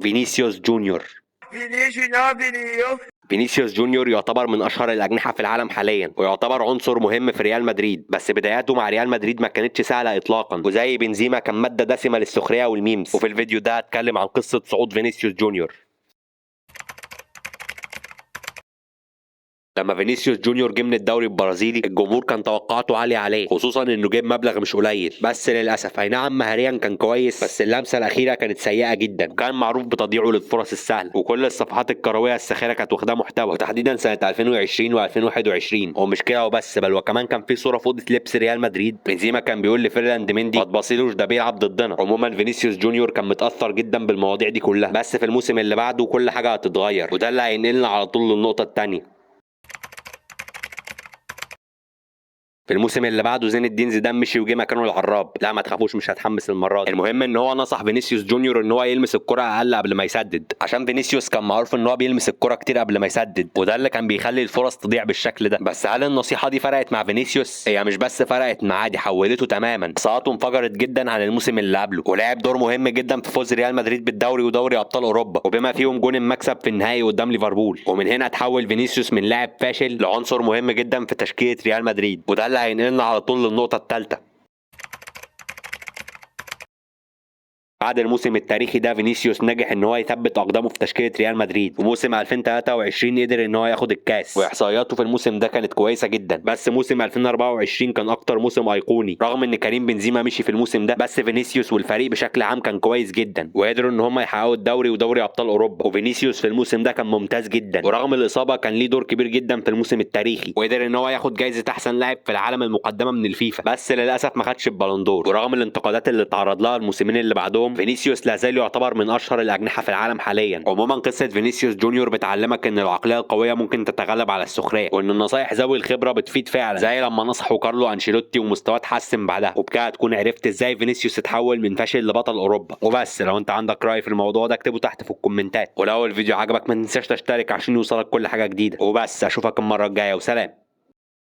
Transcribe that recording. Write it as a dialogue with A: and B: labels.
A: فينيسيوس جونيور. فينيسيوس جونيور يعتبر من اشهر الاجنحه في العالم حاليا، ويعتبر عنصر مهم في ريال مدريد، بس بداياته مع ريال مدريد ما كانتش سهله اطلاقا، وزي بنزيما كان ماده دسمه للسخريه والميمز. وفي الفيديو ده هتكلم عن قصه صعود فينيسيوس جونيور. لما فينيسيوس جونيور جه من الدوري البرازيلي، الجمهور كان توقعاته عاليه عليه، خصوصا انه جاب مبلغ مش قليل. بس للاسف اي نعم مهاريا كان كويس، بس اللمسه الاخيره كانت سيئه جدا، وكان معروف بتضييعه للفرص السهله، وكل الصفحات الكرويه الساخره كانت واخداه محتوى، وتحديدا سنه 2020 و2021. ومش كده وبس، بل وكمان كان في صوره في اوضه لبس ريال مدريد، بنزيما كان بيقول لفيرلاند مندي ما تبصيلوش ده بيلعب ضدنا. عموما فينيسيوس جونيور كان متاثر جدا بالمواضيع دي كلها، بس في الموسم اللي بعده كل حاجه هتتغير، وده اللي هينقلنا على طول للنقطه الثانيه. في الموسم اللي بعده زين الدين زيدان مشي وجه مكانه العراب. لا ما تخافوش، مش هتحمس المره دي. المهم ان هو نصح فينيسيوس جونيور ان هو يلمس الكره اقل قبل ما يسدد، عشان فينيسيوس كان معروف ان هو بيلمس الكره كتير قبل ما يسدد، وده اللي كان بيخلي الفرص تضيع بالشكل ده. بس هل النصيحه دي فرقت مع فينيسيوس؟ هي مش بس فرقت معاه، دي حولته تماما. صاته انفجرت جدا عن الموسم اللي قبله، ولعب دور مهم جدا في فوز ريال مدريد بالدوري ودوري ابطال اوروبا، وبما فيهم جون المكسب في النهائي قدام ليفربول. ومن هنا تحول فينيسيوس من لاعب فاشل لعنصر مهم جدا في تشكيله ريال مدريد، وده اللي هينقلنا على طول للنقطة الثالثة. بعد الموسم التاريخي ده فينيسيوس نجح ان هو يثبت اقدامه في تشكيله ريال مدريد، وموسم 2023 قدر ان هو ياخد الكاس، واحصائياته في الموسم ده كانت كويسه جدا. بس موسم 2024 كان اكتر موسم ايقوني، رغم ان كريم بنزيما مشي في الموسم ده، بس فينيسيوس والفريق بشكل عام كان كويس جدا، وقدروا ان هم يحققوا الدوري ودوري ابطال اوروبا. وفينيسيوس في الموسم ده كان ممتاز جدا، ورغم الاصابه كان ليه دور كبير جدا في الموسم التاريخي، وقدر ان هو ياخد جائزه احسن لاعب في العالم المقدمه من الفيفا، بس للاسف ما خدش البالون دور. ورغم الانتقادات اللي تعرض لها الموسمين اللي بعدهم، فينيسيوس لا زال يعتبر من اشهر الاجنحه في العالم حاليا. عموما قصه فينيسيوس جونيور بتعلمك ان العقليه القويه ممكن تتغلب على السخريه، وان النصايح ذوي الخبره بتفيد فعلا، زي لما نصحوا كارلو انشيلوتي ومستواه اتحسن بعدها. وبكده تكون عرفت ازاي فينيسيوس اتحول من فاشل لبطل اوروبا. وبس لو انت عندك راي في الموضوع ده اكتبه تحت في الكومنتات، ولو الفيديو عجبك ما تنساش تشترك عشان يوصلك كل حاجه جديده. وبس اشوفك المره الجايه، وسلام.